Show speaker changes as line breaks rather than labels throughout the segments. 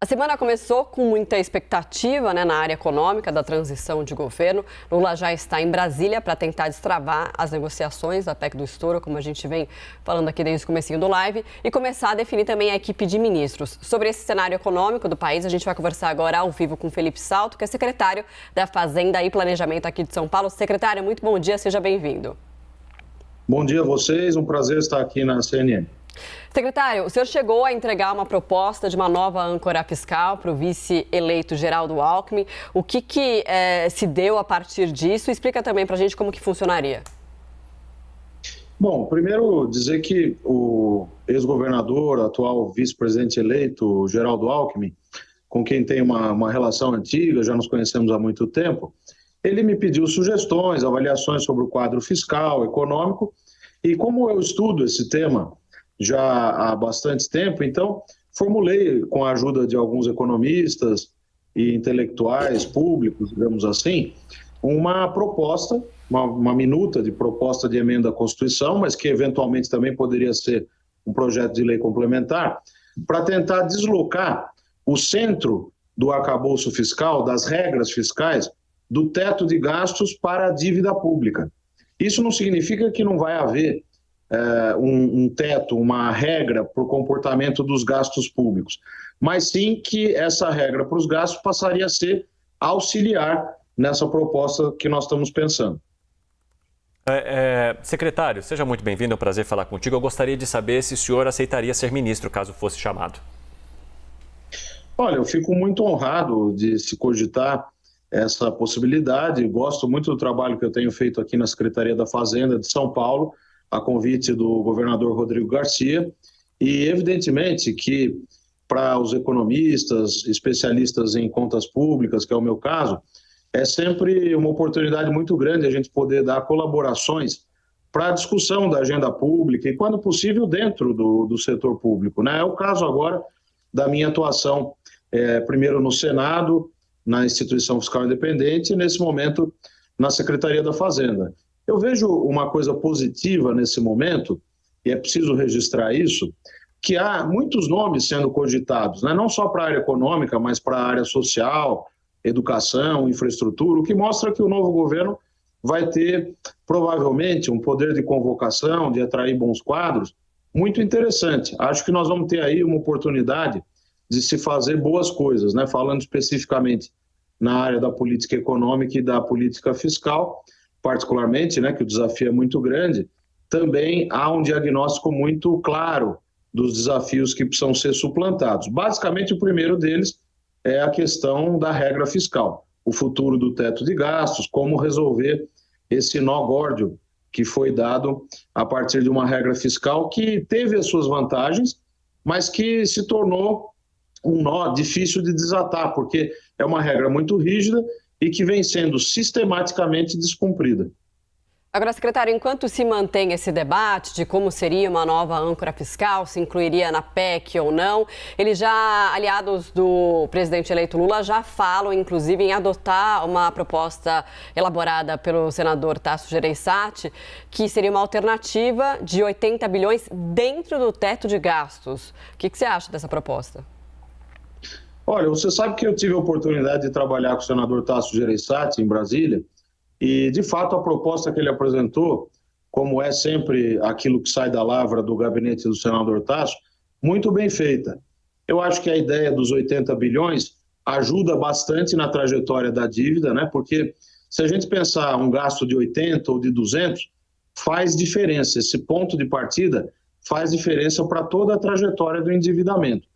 A semana começou com muita expectativa, na área econômica da transição de governo. Lula já está em Brasília para tentar destravar as negociações da PEC do estouro, como a gente vem falando aqui desde o comecinho do live, e começar a definir também a equipe de ministros. Sobre esse cenário econômico do país, a gente vai conversar agora ao vivo com Felipe Salto, que é secretário da Fazenda e Planejamento aqui de São Paulo. Secretário, muito bom dia, seja bem-vindo.
Bom dia a vocês, um prazer estar aqui na CNN.
Secretário, o senhor chegou a entregar uma proposta de uma nova âncora fiscal para o vice-eleito Geraldo Alckmin. O que se deu a partir disso? Explica também para a gente como que funcionaria.
Bom, primeiro dizer que o ex-governador, atual vice-presidente eleito, Geraldo Alckmin, com quem tem uma relação antiga, já nos conhecemos há muito tempo, ele me pediu sugestões, avaliações sobre o quadro fiscal, econômico, e como eu estudo esse tema já há bastante tempo, então formulei, com a ajuda de alguns economistas e intelectuais públicos, digamos assim, uma proposta, uma minuta de proposta de emenda à Constituição, mas que eventualmente também poderia ser um projeto de lei complementar, para tentar deslocar o centro do arcabouço fiscal, das regras fiscais, do teto de gastos para a dívida pública. Isso não significa que não vai haver um teto, uma regra para o comportamento dos gastos públicos, mas sim que essa regra para os gastos passaria a ser auxiliar nessa proposta que nós estamos pensando.
Secretário, seja muito bem-vindo, é um prazer falar contigo. Eu gostaria de saber se o senhor aceitaria ser ministro, caso fosse chamado.
Olha, eu fico muito honrado de se cogitar essa possibilidade. Gosto muito do trabalho que eu tenho feito aqui na Secretaria da Fazenda de São Paulo, a convite do governador Rodrigo Garcia, e evidentemente que para os economistas, especialistas em contas públicas, que é o meu caso, é sempre uma oportunidade muito grande a gente poder dar colaborações para a discussão da agenda pública e, quando possível, dentro do setor público, né? É o caso agora da minha atuação, primeiro no Senado, na Instituição Fiscal Independente, e nesse momento na Secretaria da Fazenda. Eu vejo uma coisa positiva nesse momento, e é preciso registrar isso, que há muitos nomes sendo cogitados, né? Não só para a área econômica, mas para a área social, educação, infraestrutura, o que mostra que o novo governo vai ter, provavelmente, um poder de convocação, de atrair bons quadros, muito interessante. Acho que nós vamos ter aí uma oportunidade de se fazer boas coisas, né? Falando especificamente na área da política econômica e da política fiscal, particularmente, né, que o desafio é muito grande, também há um diagnóstico muito claro dos desafios que precisam ser suplantados. Basicamente, o primeiro deles é a questão da regra fiscal, o futuro do teto de gastos, como resolver esse nó górdio que foi dado a partir de uma regra fiscal que teve as suas vantagens, mas que se tornou um nó difícil de desatar, porque é uma regra muito rígida e que vem sendo sistematicamente descumprida.
Agora, secretário, enquanto se mantém esse debate de como seria uma nova âncora fiscal, se incluiria na PEC ou não, eles já, aliados do presidente eleito Lula, já falam, inclusive, em adotar uma proposta elaborada pelo senador Tasso Gereissati, que seria uma alternativa de 80 bilhões dentro do teto de gastos. O que você acha dessa proposta?
Olha, você sabe que eu tive a oportunidade de trabalhar com o senador Tasso Gereissati em Brasília, e, de fato, a proposta que ele apresentou, como é sempre aquilo que sai da lavra do gabinete do senador Tasso, muito bem feita. Eu acho que a ideia dos 80 bilhões ajuda bastante na trajetória da dívida, né? Porque se a gente pensar um gasto de 80 ou de 200, faz diferença. Esse ponto de partida faz diferença para toda a trajetória do endividamento.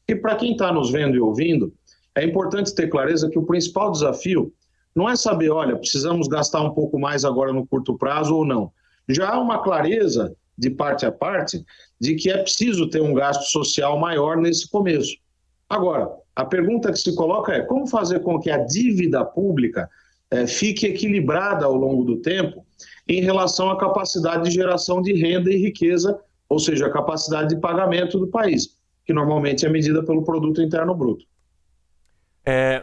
E para quem está nos vendo e ouvindo, é importante ter clareza que o principal desafio não é saber, olha, precisamos gastar um pouco mais agora no curto prazo ou não. Já há uma clareza, de parte a parte, de que é preciso ter um gasto social maior nesse começo. Agora, a pergunta que se coloca é como fazer com que a dívida pública fique equilibrada ao longo do tempo em relação à capacidade de geração de renda e riqueza, ou seja, a capacidade de pagamento do país, que normalmente é medida pelo Produto Interno Bruto.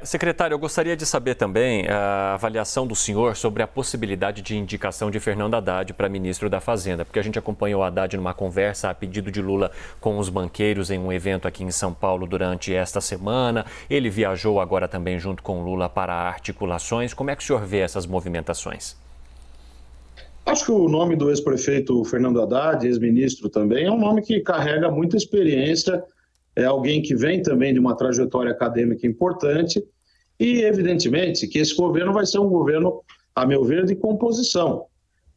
Secretário, eu gostaria de saber também a avaliação do senhor sobre a possibilidade de indicação de Fernando Haddad para ministro da Fazenda, porque a gente acompanhou o Haddad numa conversa a pedido de Lula com os banqueiros em um evento aqui em São Paulo durante esta semana. Ele viajou agora também junto com Lula para articulações. Como é que o senhor vê essas movimentações?
Acho que o nome do ex-prefeito Fernando Haddad, ex-ministro também, é um nome que carrega muita experiência. É alguém que vem também de uma trajetória acadêmica importante e, evidentemente, que esse governo vai ser um governo, a meu ver, de composição.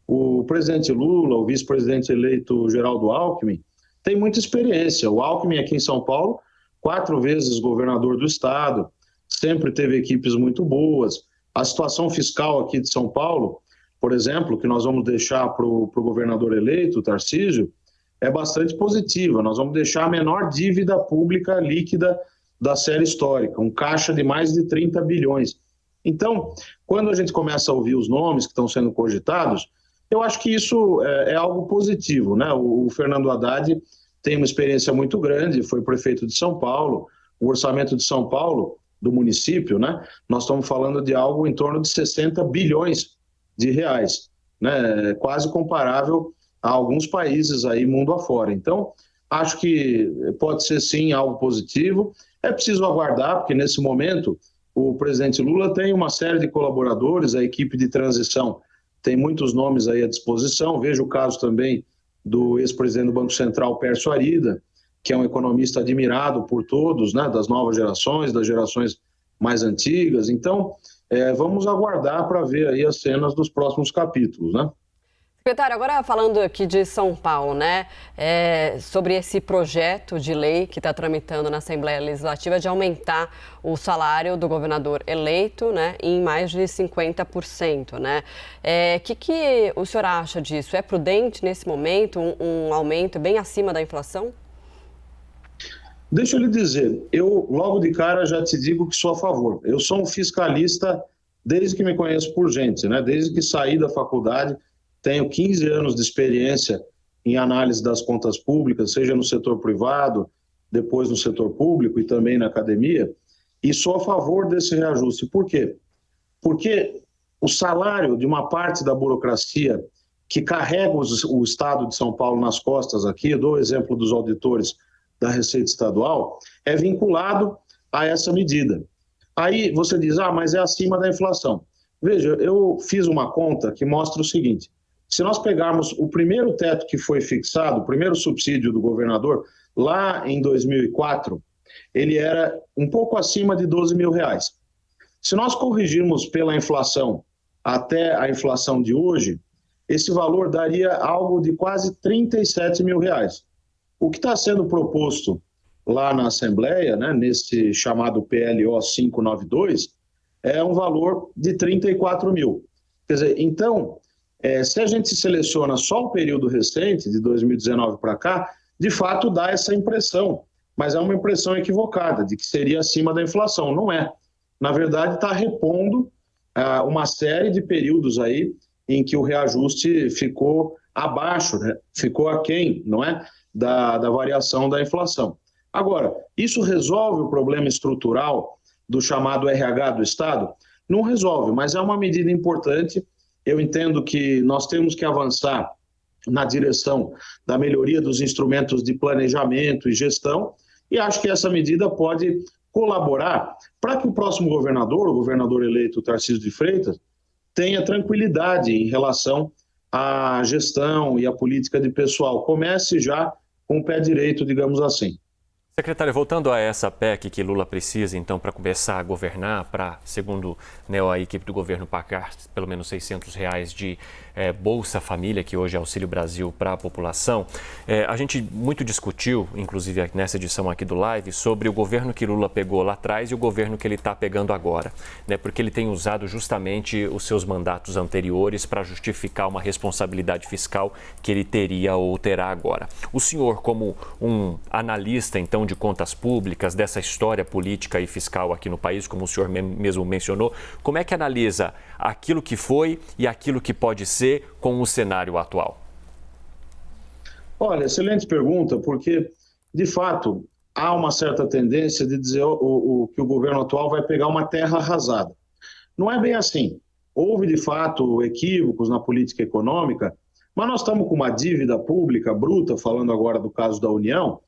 O presidente Lula, o vice-presidente eleito Geraldo Alckmin, tem muita experiência. O Alckmin aqui em São Paulo, 4 vezes governador do estado, sempre teve equipes muito boas. A situação fiscal aqui de São Paulo, por exemplo, que nós vamos deixar para o governador eleito, Tarcísio, é bastante positiva. Nós vamos deixar a menor dívida pública líquida da série histórica, um caixa de mais de 30 bilhões. Então, quando a gente começa a ouvir os nomes que estão sendo cogitados, eu acho que isso é algo positivo, né? O Fernando Haddad tem uma experiência muito grande, foi prefeito de São Paulo, o orçamento de São Paulo, do município, né? Nós estamos falando de algo em torno de 60 bilhões de reais, né? Quase comparável a alguns países aí mundo afora. Então, acho que pode ser sim algo positivo. É preciso aguardar, porque nesse momento o presidente Lula tem uma série de colaboradores, a equipe de transição tem muitos nomes aí à disposição. Vejo o caso também do ex-presidente do Banco Central, Pércio Arida, que é um economista admirado por todos, né, das novas gerações, das gerações mais antigas. Então, vamos aguardar para ver aí as cenas dos próximos capítulos, né?
Secretário, agora falando aqui de São Paulo, né, sobre esse projeto de lei que está tramitando na Assembleia Legislativa de aumentar o salário do governador eleito, né, em mais de 50%, né? Que o senhor acha disso? É prudente nesse momento um aumento bem acima da inflação?
Deixa eu lhe dizer, eu logo de cara já te digo que sou a favor. Eu sou um fiscalista desde que me conheço por gente, né? Desde que saí da faculdade. Tenho 15 anos de experiência em análise das contas públicas, seja no setor privado, depois no setor público e também na academia, e sou a favor desse reajuste. Por quê? Porque o salário de uma parte da burocracia que carrega o Estado de São Paulo nas costas aqui, eu dou o exemplo dos auditores da Receita Estadual, é vinculado a essa medida. Aí você diz, mas é acima da inflação. Veja, eu fiz uma conta que mostra o seguinte: se nós pegarmos o primeiro teto que foi fixado, o primeiro subsídio do governador, lá em 2004, ele era um pouco acima de R$12 mil. Se nós corrigirmos pela inflação até a inflação de hoje, esse valor daria algo de quase R$37 mil. O que está sendo proposto lá na Assembleia, né, nesse chamado PLO 592, é um valor de 34 mil. Quer dizer, então, se a gente seleciona só o período recente, de 2019 para cá, de fato dá essa impressão, mas é uma impressão equivocada, de que seria acima da inflação. Não é. Na verdade, está repondo uma série de períodos aí em que o reajuste ficou abaixo, né? Ficou aquém, não é? Da variação da inflação. Agora, isso resolve o problema estrutural do chamado RH do Estado? Não resolve, mas é uma medida importante. Eu entendo que nós temos que avançar na direção da melhoria dos instrumentos de planejamento e gestão, e acho que essa medida pode colaborar para que o próximo governador, o governador eleito Tarcísio de Freitas, tenha tranquilidade em relação à gestão e à política de pessoal. Comece já com o pé direito, digamos assim.
Secretário, voltando a essa PEC que Lula precisa, então, para começar a governar, para, segundo a equipe do governo, pagar pelo menos R$600 de Bolsa Família, que hoje é Auxílio Brasil para a população, a gente muito discutiu, inclusive nessa edição aqui do Live, sobre o governo que Lula pegou lá atrás e o governo que ele está pegando agora, né? Porque ele tem usado justamente os seus mandatos anteriores para justificar uma responsabilidade fiscal que ele teria ou terá agora. O senhor, como um analista, então, de contas públicas, dessa história política e fiscal aqui no país, como o senhor mesmo mencionou, como é que analisa aquilo que foi e aquilo que pode ser com o cenário atual?
Olha, excelente pergunta, porque, de fato, há uma certa tendência de dizer que o governo atual vai pegar uma terra arrasada. Não é bem assim. Houve, de fato, equívocos na política econômica, mas nós estamos com uma dívida pública bruta, falando agora do caso da União,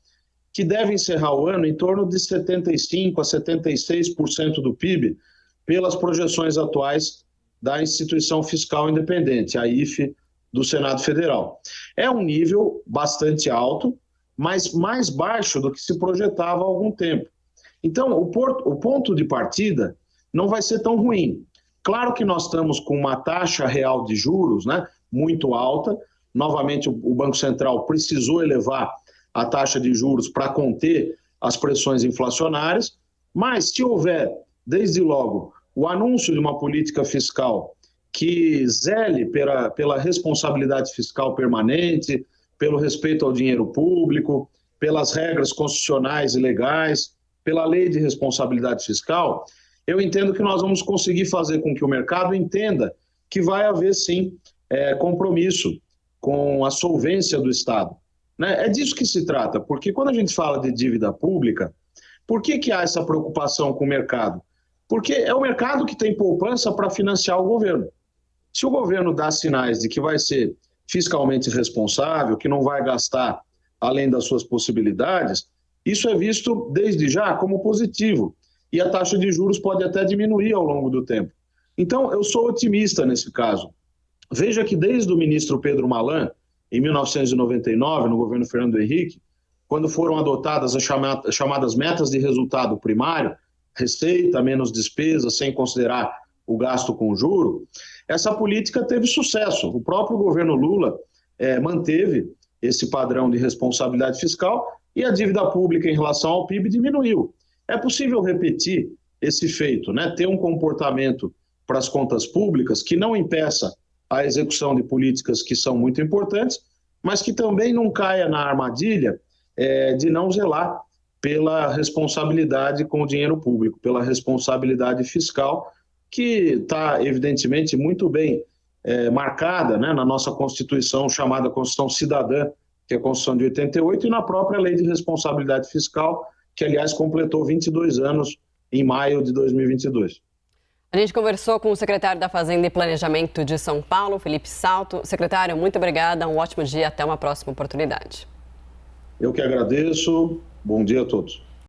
que deve encerrar o ano em torno de 75% a 76% do PIB, pelas projeções atuais da Instituição Fiscal Independente, a IFE, do Senado Federal. É um nível bastante alto, mas mais baixo do que se projetava há algum tempo. Então, o ponto de partida não vai ser tão ruim. Claro que nós estamos com uma taxa real de juros, né, muito alta. Novamente, o Banco Central precisou elevar a taxa de juros para conter as pressões inflacionárias, mas se houver, desde logo, o anúncio de uma política fiscal que zele pela responsabilidade fiscal permanente, pelo respeito ao dinheiro público, pelas regras constitucionais e legais, pela lei de responsabilidade fiscal, eu entendo que nós vamos conseguir fazer com que o mercado entenda que vai haver, sim, compromisso com a solvência do Estado. Né? É disso que se trata, porque quando a gente fala de dívida pública, por que há essa preocupação com o mercado? Porque é o mercado que tem poupança para financiar o governo. Se o governo dá sinais de que vai ser fiscalmente responsável, que não vai gastar além das suas possibilidades, isso é visto desde já como positivo. E a taxa de juros pode até diminuir ao longo do tempo. Então, eu sou otimista nesse caso. Veja que desde o ministro Pedro Malan, em 1999, no governo Fernando Henrique, quando foram adotadas as chamadas metas de resultado primário, receita menos despesa, sem considerar o gasto com juro, essa política teve sucesso. O próprio governo Lula manteve esse padrão de responsabilidade fiscal e a dívida pública em relação ao PIB diminuiu. É possível repetir esse feito, né? Ter um comportamento para as contas públicas que não impeça a execução de políticas que são muito importantes, mas que também não caia na armadilha de não zelar pela responsabilidade com o dinheiro público, pela responsabilidade fiscal, que está, evidentemente, muito bem marcada, né, na nossa Constituição, chamada Constituição Cidadã, que é a Constituição de 88, e na própria Lei de Responsabilidade Fiscal, que, aliás, completou 22 anos em maio de 2022.
A gente conversou com o secretário da Fazenda e Planejamento de São Paulo, Felipe Salto. Secretário, muito obrigada, um ótimo dia, até uma próxima oportunidade.
Eu que agradeço, bom dia a todos.